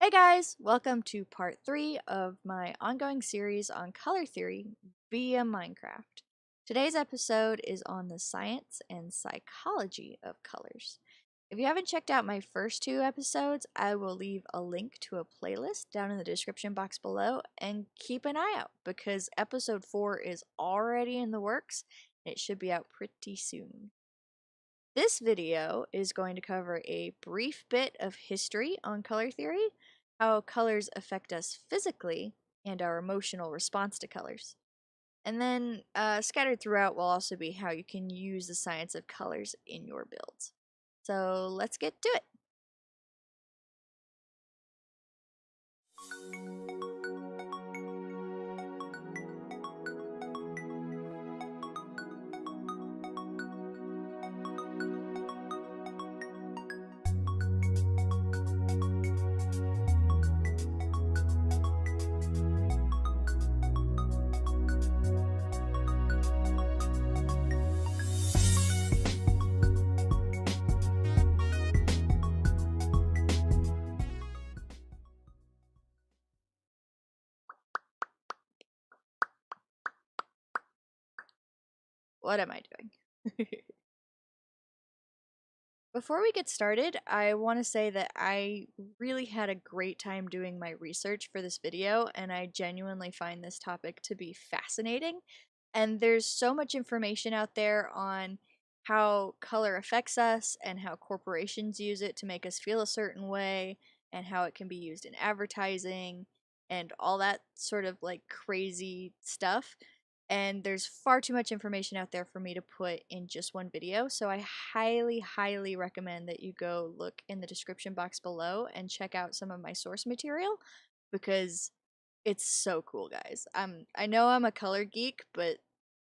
Hey guys, welcome to part 3 of my ongoing series on color theory via Minecraft. Today's episode is on the science and psychology of colors. If you haven't checked out my first 2 episodes, I will leave a link to a playlist down in the description box below, and keep an eye out because episode 4 is already in the works and it should be out pretty soon. This video is going to cover a brief bit of history on color theory, how colors affect us physically, and our emotional response to colors. And then scattered throughout will also be how you can use the science of colors in your builds. So let's get to it. What am I doing? Before we get started, I want to say that I really had a great time doing my research for this video, and I genuinely find this topic to be fascinating. And there's so much information out there on how color affects us and how corporations use it to make us feel a certain way, and how it can be used in advertising and all that sort of like crazy stuff. And there's far too much information out there for me to put in just one video, so I highly recommend that you go look in the description box below and check out some of my source material because it's so cool, guys. I know I'm a color geek, but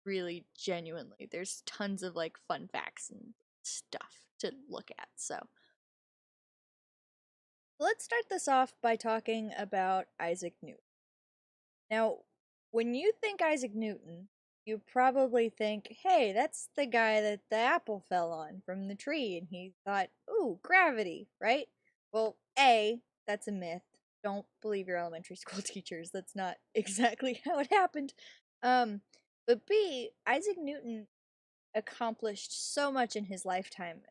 really genuinely there's tons of like fun facts and stuff to look at. So let's start this off by talking about Isaac Newton. Now, when you think Isaac Newton, you probably think, hey, that's the guy that the apple fell on from the tree, and he thought, ooh, gravity, right? Well, A, that's a myth. Don't believe your elementary school teachers. That's not exactly how it happened. Um, but B, Isaac Newton accomplished so much in his lifetime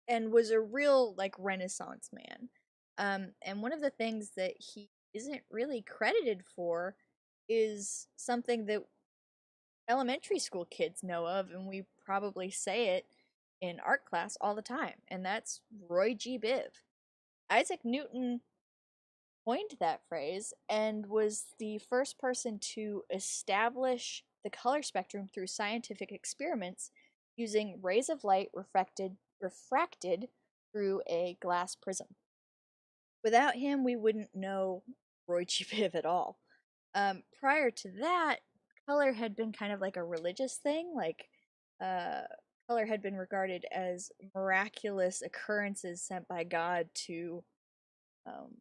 and was a real, like, Renaissance man. And one of the things that he isn't really credited for is something that elementary school kids know of, and we probably say it in art class all the time, and that's Roy G. Biv. Isaac Newton coined that phrase and was the first person to establish the color spectrum through scientific experiments using rays of light refracted through a glass prism. Without him, we wouldn't know Roy G. Biv at all. Prior to that, color had been kind of like a religious thing. Like, uh, color had been regarded as miraculous occurrences sent by God to um,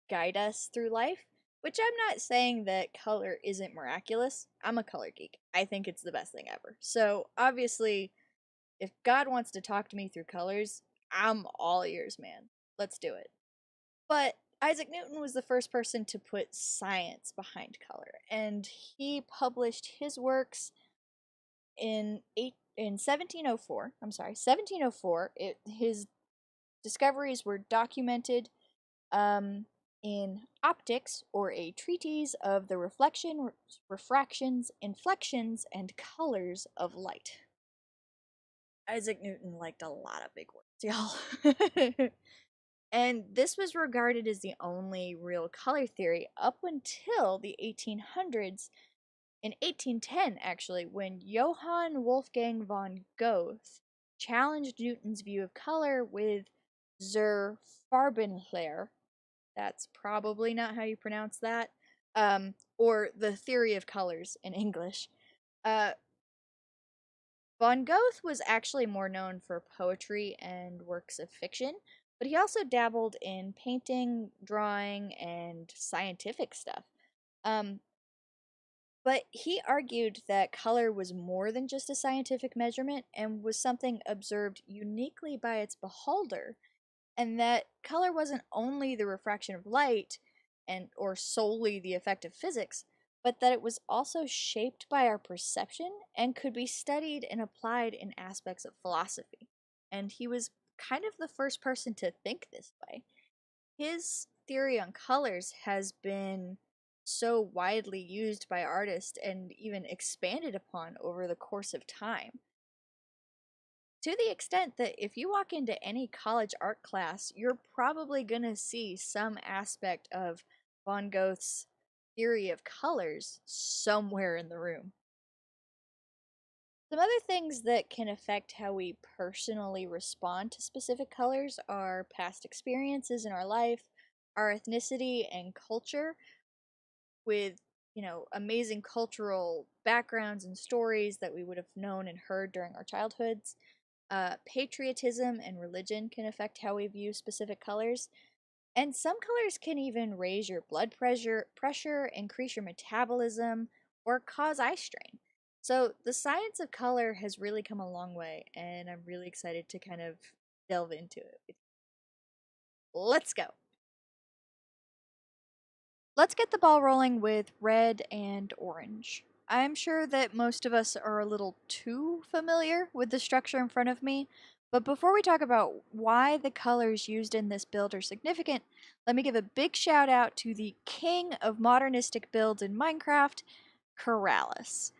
guide us through life. Which I'm not saying that color isn't miraculous. I'm a color geek. I think it's the best thing ever. So, obviously, if God wants to talk to me through colors, I'm all ears, man. Let's do it. But Isaac Newton was the first person to put science behind color, and he published his works in 1704. I'm sorry, 1704. His discoveries were documented in Optics, or a treatise of the refractions, inflections, and colors of light. Isaac Newton liked a lot of big words, y'all. And this was regarded as the only real color theory up until the 1800s, in 1810 actually, when Johann Wolfgang von Goethe challenged Newton's view of color with zur Farbenlehre. That's probably not how you pronounce that. Or the theory of colors in English. Uh, Von Goethe was actually more known for poetry and works of fiction, but he also dabbled in painting, drawing, and scientific stuff. Um, but he argued that color was more than just a scientific measurement and was something observed uniquely by its beholder, and that color wasn't only the refraction of light and or solely the effect of physics, but that it was also shaped by our perception and could be studied and applied in aspects of philosophy. And he was kind of the first person to think this way. His theory on colors has been so widely used by artists and even expanded upon over the course of time, to the extent that if you walk into any college art class, you're probably going to see some aspect of Van Gogh's theory of colors somewhere in the room. Some other things that can affect how we personally respond to specific colors are past experiences in our life, our ethnicity and culture, with, amazing cultural backgrounds and stories that we would have known and heard during our childhoods. Patriotism and religion can affect how we view specific colors, and some colors can even raise your blood pressure, increase your metabolism, or cause eye strain. So the science of color has really come a long way, and I'm really excited to kind of delve into it. Let's go. Let's get the ball rolling with red and orange. I'm sure that most of us are a little too familiar with the structure in front of me, but before we talk about why the colors used in this build are significant, let me give a big shout out to the king of modernistic builds in Minecraft, Keralis.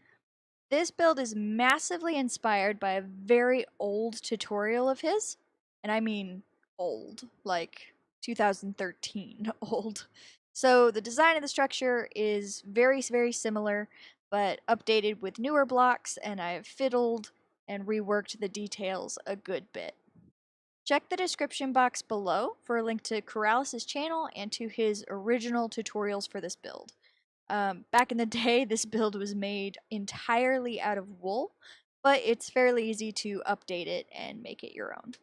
This build is massively inspired by a very old tutorial of his, and I mean old, like 2013 old. So the design of the structure is very, very similar, but updated with newer blocks, and I've fiddled and reworked the details a good bit. Check the description box below for a link to Keralis' channel and to his original tutorials for this build. Back in the day, this build was made entirely out of wool, but it's fairly easy to update it and make it your own.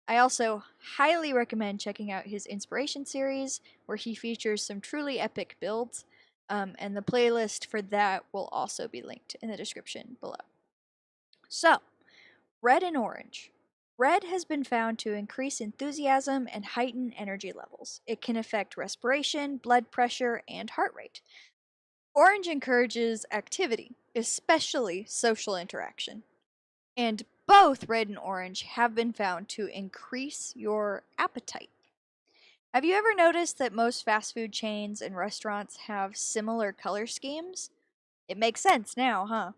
I also highly recommend checking out his inspiration series, where he features some truly epic builds, and the playlist for that will also be linked in the description below. So, red and orange. Red has been found to increase enthusiasm and heighten energy levels. It can affect respiration, blood pressure, and heart rate. Orange encourages activity, especially social interaction. And both red and orange have been found to increase your appetite. Have you ever noticed that most fast food chains and restaurants have similar color schemes? It makes sense now, huh?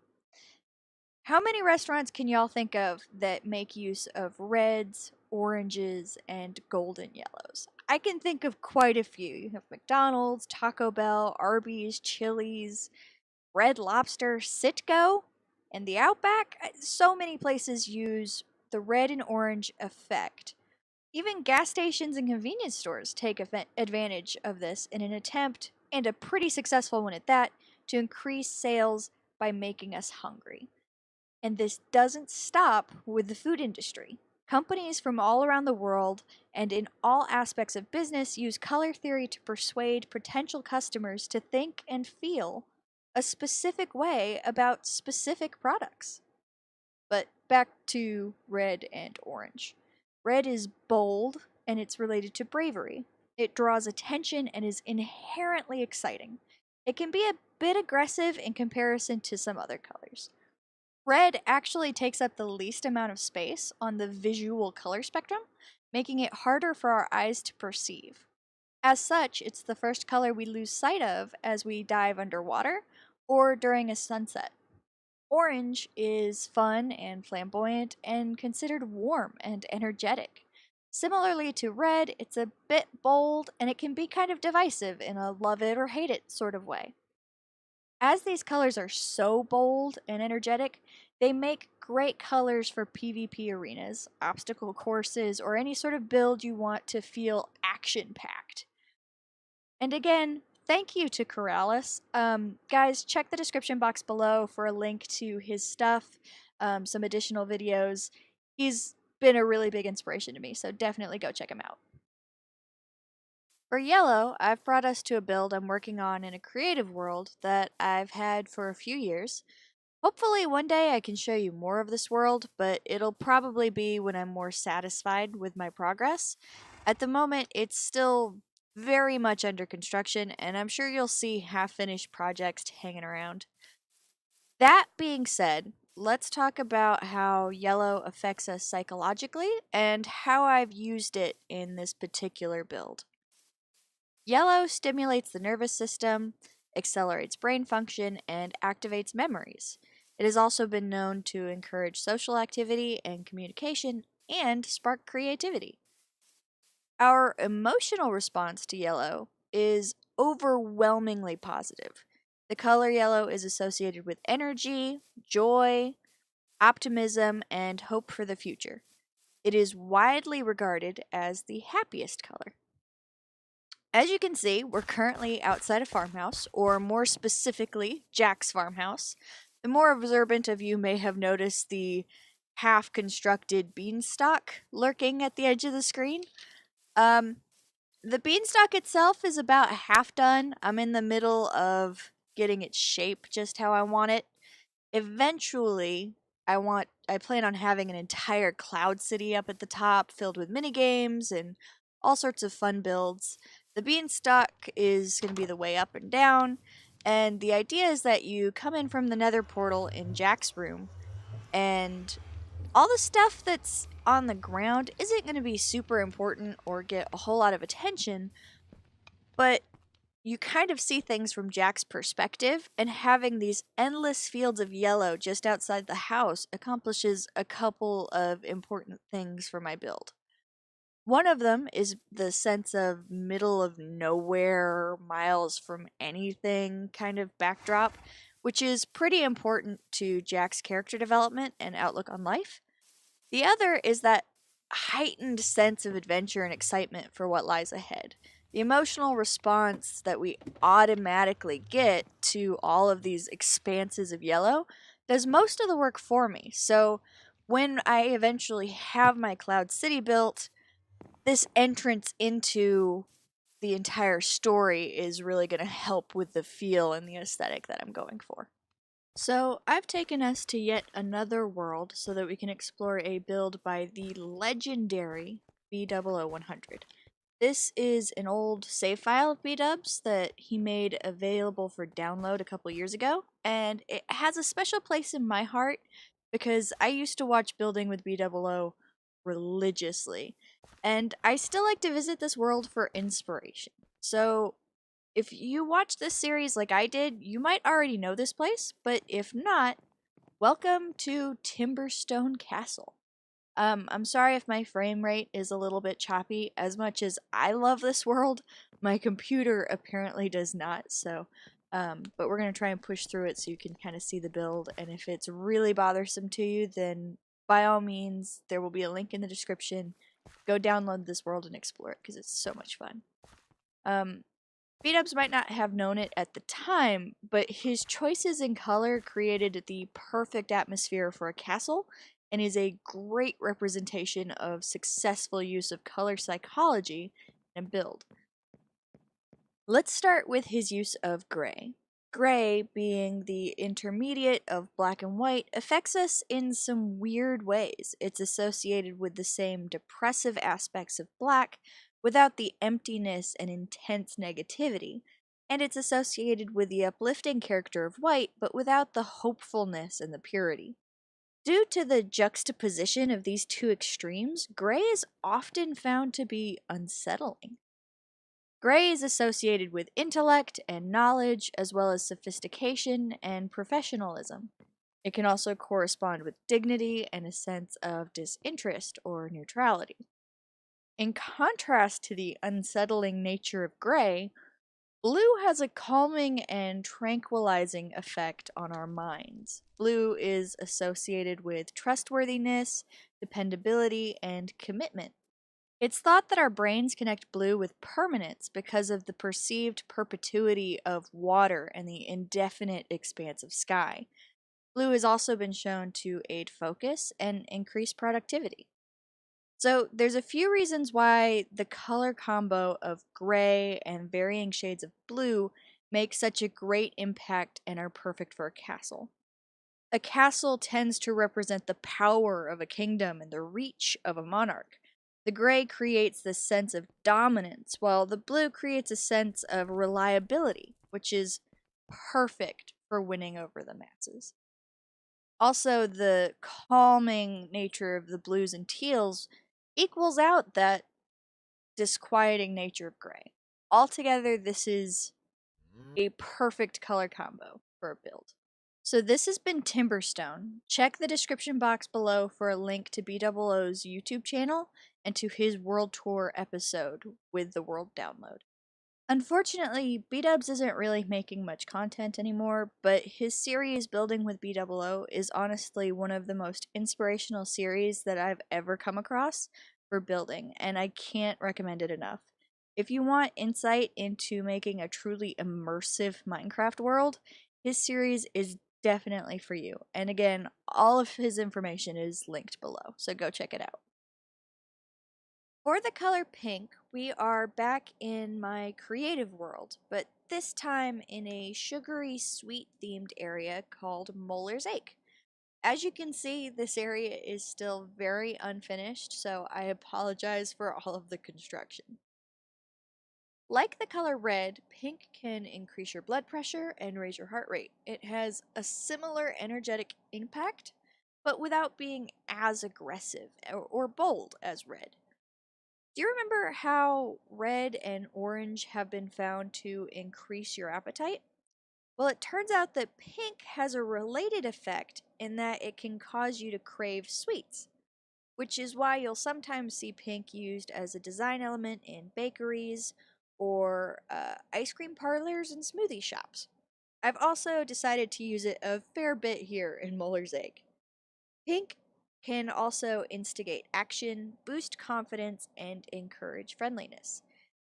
How many restaurants can y'all think of that make use of reds, oranges, and golden yellows? I can think of quite a few. You have McDonald's, Taco Bell, Arby's, Chili's, Red Lobster, Sitco, and the Outback. So many places use the red and orange effect. Even gas stations and convenience stores take advantage of this in an attempt, and a pretty successful one at that, to increase sales by making us hungry. And this doesn't stop with the food industry. Companies from all around the world and in all aspects of business use color theory to persuade potential customers to think and feel a specific way about specific products. But back to red and orange. Red is bold and it's related to bravery. It draws attention and is inherently exciting. It can be a bit aggressive in comparison to some other colors. Red actually takes up the least amount of space on the visual color spectrum, making it harder for our eyes to perceive. As such, it's the first color we lose sight of as we dive underwater or during a sunset. Orange is fun and flamboyant and considered warm and energetic. Similarly to red, it's a bit bold and it can be kind of divisive in a love it or hate it sort of way. As these colors are so bold and energetic, they make great colors for PvP arenas, obstacle courses, or any sort of build you want to feel action-packed. And again, thank you to Keralis. Guys, check the description box below for a link to his stuff, some additional videos. He's been a really big inspiration to me, so definitely go check him out. For yellow, I've brought us to a build I'm working on in a creative world that I've had for a few years. Hopefully one day I can show you more of this world, but it'll probably be when I'm more satisfied with my progress. At the moment, it's still very much under construction, and I'm sure you'll see half-finished projects hanging around. That being said, let's talk about how yellow affects us psychologically and how I've used it in this particular build. Yellow stimulates the nervous system, accelerates brain function, and activates memories. It has also been known to encourage social activity and communication and spark creativity. Our emotional response to yellow is overwhelmingly positive. The color yellow is associated with energy, joy, optimism, and hope for the future. It is widely regarded as the happiest color. As you can see, we're currently outside a farmhouse, or more specifically, Jack's farmhouse. The more observant of you may have noticed the half constructed beanstalk lurking at the edge of the screen. Um, the beanstalk itself is about half done. I'm in the middle of getting its shape just how I want it. Eventually, I plan on having an entire cloud city up at the top filled with mini games and all sorts of fun builds. The beanstalk is going to be the way up and down, and the idea is that you come in from the nether portal in Jack's room, and all the stuff that's on the ground isn't going to be super important or get a whole lot of attention, but you kind of see things from Jack's perspective, and having these endless fields of yellow just outside the house accomplishes a couple of important things for my build. One of them is the sense of middle of nowhere, miles from anything kind of backdrop, which is pretty important to Jack's character development and outlook on life. The other is that heightened sense of adventure and excitement for what lies ahead. The emotional response that we automatically get to all of these expanses of yellow does most of the work for me. So when I eventually have my Cloud City built, this entrance into the entire story is really going to help with the feel and the aesthetic that I'm going for. So, I've taken us to yet another world so that we can explore a build by the legendary Bdoubleo 100. This is an old save file of Bdubs that he made available for download a couple years ago, and it has a special place in my heart because I used to watch Building with Bdoubleo religiously, and I still like to visit this world for inspiration. So, if you watch this series like I did, you might already know this place, but if not, welcome to Timberstone Castle. I'm sorry if my frame rate is a little bit choppy. As much as I love this world, my computer apparently does not. But we're gonna try and push through it so you can kind of see the build. And if it's really bothersome to you, then by all means, there will be a link in the description. Go download this world and explore it because it's so much fun. B-dubs might not have known it at the time, but his choices in color created the perfect atmosphere for a castle and is a great representation of successful use of color psychology in a build. Let's start with his use of gray. Gray, being the intermediate of black and white, affects us in some weird ways. It's associated with the same depressive aspects of black without the emptiness and intense negativity, and it's associated with the uplifting character of white but without the hopefulness and the purity. Due to the juxtaposition of these two extremes, gray is often found to be unsettling. Gray is associated with intellect and knowledge, as well as sophistication and professionalism. It can also correspond with dignity and a sense of disinterest or neutrality. In contrast to the unsettling nature of gray, blue has a calming and tranquilizing effect on our minds. Blue is associated with trustworthiness, dependability, and commitment. It's thought that our brains connect blue with permanence because of the perceived perpetuity of water and the indefinite expanse of sky. Blue has also been shown to aid focus and increase productivity. So, there's a few reasons why the color combo of gray and varying shades of blue make such a great impact and are perfect for a castle. A castle tends to represent the power of a kingdom and the reach of a monarch, The gray creates this sense of dominance, while the blue creates a sense of reliability, which is perfect for winning over the masses. Also, the calming nature of the blues and teals equals out that disquieting nature of gray. Altogether, this is a perfect color combo for a build. So this has been Timberstone. Check the description box below for a link to Bdoubleo's YouTube channel and to his World Tour episode with the World Download. Unfortunately, Bdubs isn't really making much content anymore, but his series Building with Bdoubleo is honestly one of the most inspirational series that I've ever come across for building, and I can't recommend it enough. If you want insight into making a truly immersive Minecraft world, his series is definitely for you. And again, all of his information is linked below, so go check it out. For the color pink, we are back in my creative world, but this time in a sugary sweet themed area called Moller's Ache. As you can see, this area is still very unfinished, so I apologize for all of the construction. Like the color red, pink can increase your blood pressure and raise your heart rate. It has a similar energetic impact, but without being as aggressive or bold as red. Do you remember how red and orange have been found to increase your appetite? Well, it turns out that pink has a related effect in that it can cause you to crave sweets, which is why you'll sometimes see pink used as a design element in bakeries or ice cream parlors and smoothie shops. I've also decided to use it a fair bit here in Muller's Egg. Pink can also instigate action, boost confidence, and encourage friendliness.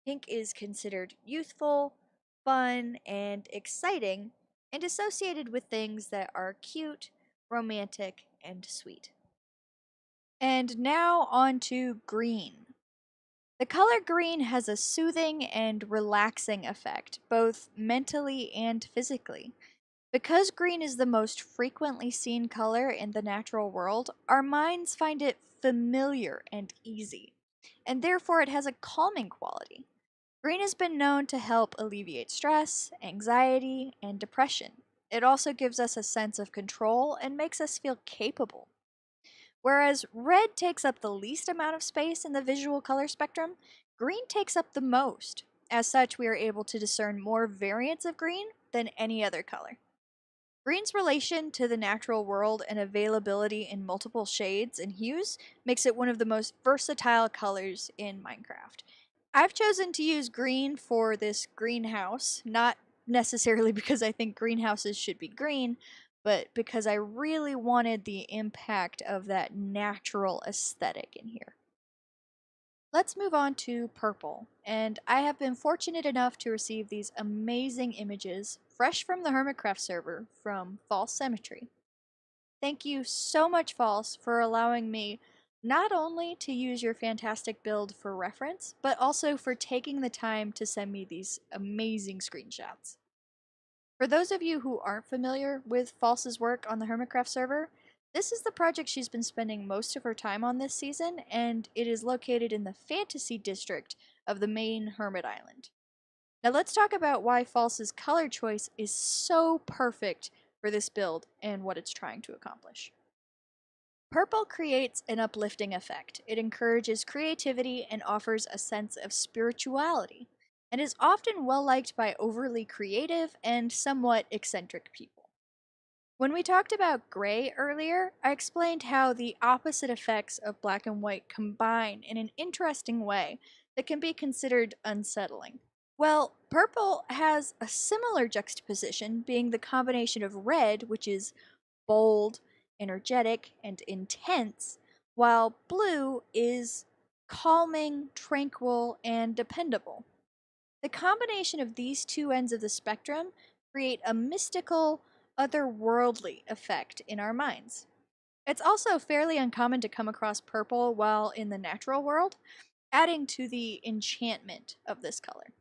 Pink is considered youthful, fun, and exciting, and associated with things that are cute, romantic, and sweet. And now on to green. The color green has a soothing and relaxing effect, both mentally and physically. Because green is the most frequently seen color in the natural world, our minds find it familiar and easy, and therefore it has a calming quality. Green has been known to help alleviate stress, anxiety, and depression. It also gives us a sense of control and makes us feel capable. Whereas red takes up the least amount of space in the visual color spectrum, green takes up the most. As such, we are able to discern more variants of green than any other color. Green's relation to the natural world and availability in multiple shades and hues makes it one of the most versatile colors in Minecraft. I've chosen to use green for this greenhouse, not necessarily because I think greenhouses should be green, but because I really wanted the impact of that natural aesthetic in here. Let's move on to purple, and I have been fortunate enough to receive these amazing images fresh from the HermitCraft server from FalseSymmetry. Thank you so much, False, for allowing me not only to use your fantastic build for reference, but also for taking the time to send me these amazing screenshots. For those of you who aren't familiar with False's work on the HermitCraft server, this is the project she's been spending most of her time on this season, and it is located in the fantasy district of the main Hermit Island. Now let's talk about why False's color choice is so perfect for this build and what it's trying to accomplish. Purple creates an uplifting effect. It encourages creativity and offers a sense of spirituality, and is often well liked by overly creative and somewhat eccentric people. When we talked about gray earlier, I explained how the opposite effects of black and white combine in an interesting way that can be considered unsettling. Well, purple has a similar juxtaposition, being the combination of red, which is bold, energetic, and intense, while blue is calming, tranquil, and dependable. The combination of these two ends of the spectrum create a mystical, otherworldly effect in our minds. It's also fairly uncommon to come across purple while in the natural world, adding to the enchantment of this color.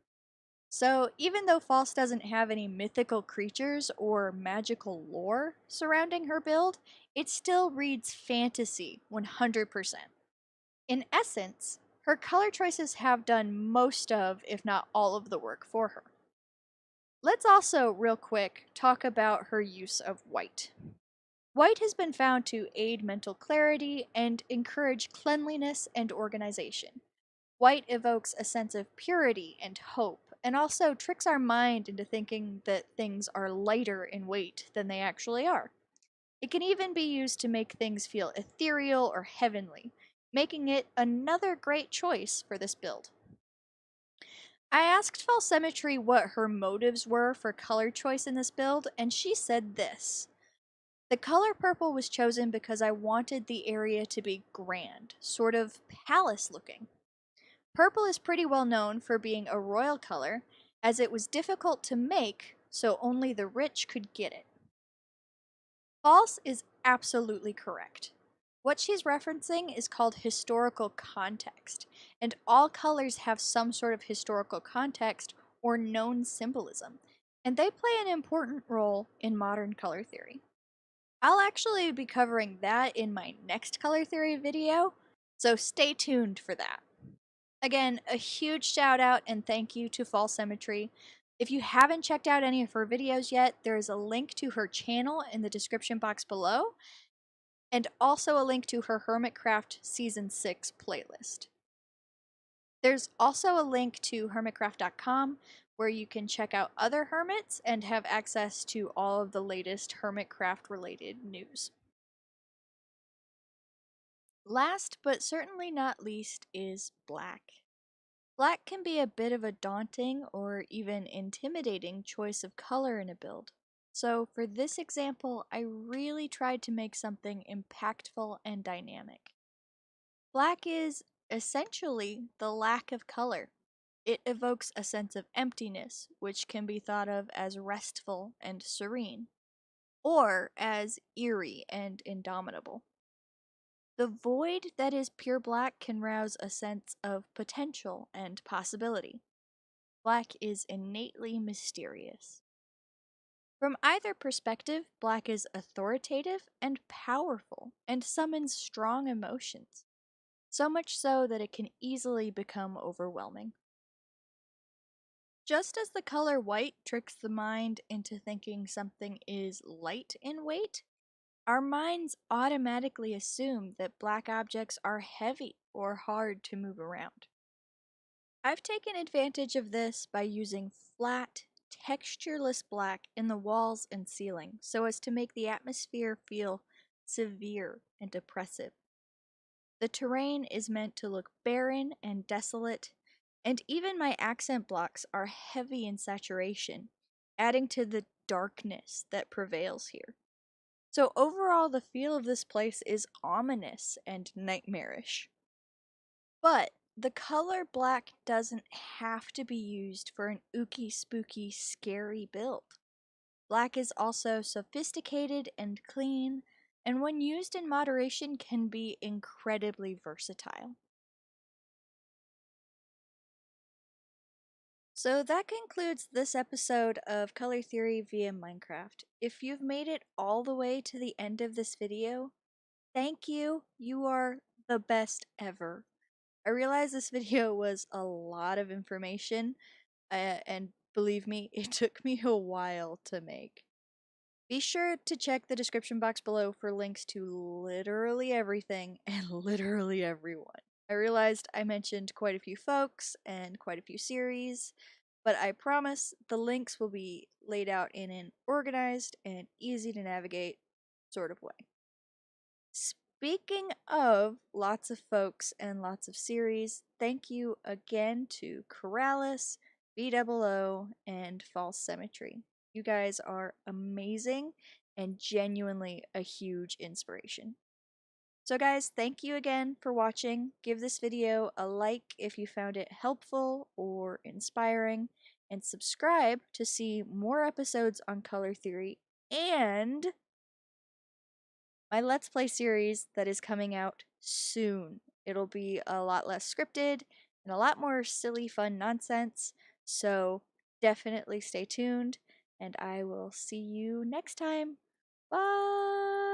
So, even though False doesn't have any mythical creatures or magical lore surrounding her build, it still reads fantasy 100%. In essence, her color choices have done most of, if not all of the work for her. Let's also, real quick, talk about her use of white. White has been found to aid mental clarity and encourage cleanliness and organization. White evokes a sense of purity and hope, and also tricks our mind into thinking that things are lighter in weight than they actually are. It can even be used to make things feel ethereal or heavenly, making it another great choice for this build. I asked FalseSymmetry what her motives were for color choice in this build, and she said this. The color purple was chosen because I wanted the area to be grand, sort of palace looking. Purple is pretty well known for being a royal color, as it was difficult to make, so only the rich could get it. False is absolutely correct. What she's referencing is called historical context, and all colors have some sort of historical context or known symbolism, and they play an important role in modern color theory. I'll actually be covering that in my next color theory video, so stay tuned for that. Again, a huge shout out and thank you to FalseSymmetry. If you haven't checked out any of her videos yet, there is a link to her channel in the description box below, and also a link to her HermitCraft Season 6 playlist. There's also a link to HermitCraft.com where you can check out other hermits and have access to all of the latest HermitCraft related news. Last but certainly not least is black. Black can be a bit of a daunting or even intimidating choice of color in a build. So for this example, I really tried to make something impactful and dynamic. Black is essentially the lack of color. It evokes a sense of emptiness, which can be thought of as restful and serene, or as eerie and indomitable. The void that is pure black can rouse a sense of potential and possibility. Black is innately mysterious. From either perspective, black is authoritative and powerful and summons strong emotions, so much so that it can easily become overwhelming. Just as the color white tricks the mind into thinking something is light in weight, our minds automatically assume that black objects are heavy or hard to move around. I've taken advantage of this by using flat, textureless black in the walls and ceiling so as to make the atmosphere feel severe and oppressive. The terrain is meant to look barren and desolate, and even my accent blocks are heavy in saturation, adding to the darkness that prevails here. So overall, the feel of this place is ominous and nightmarish. But the color black doesn't have to be used for an ooky spooky scary build. Black is also sophisticated and clean, and when used in moderation can be incredibly versatile. So that concludes this episode of Color Theory via Minecraft. If you've made it all the way to the end of this video, thank you. You are the best ever. I realize this video was a lot of information, and believe me, it took me a while to make. Be sure to check the description box below for links to literally everything and literally everyone. I realized I mentioned quite a few folks and quite a few series, but I promise the links will be laid out in an organized and easy to navigate sort of way. Speaking of lots of folks and lots of series, thank you again to Keralis, Bdoubleo, and FalseSymmetry. You guys are amazing and genuinely a huge inspiration. So guys, thank you again for watching. Give this video a like if you found it helpful or inspiring, and subscribe to see more episodes on color theory and my Let's Play series that is coming out soon. It'll be a lot less scripted and a lot more silly, fun nonsense, so definitely stay tuned, and I will see you next time. Bye!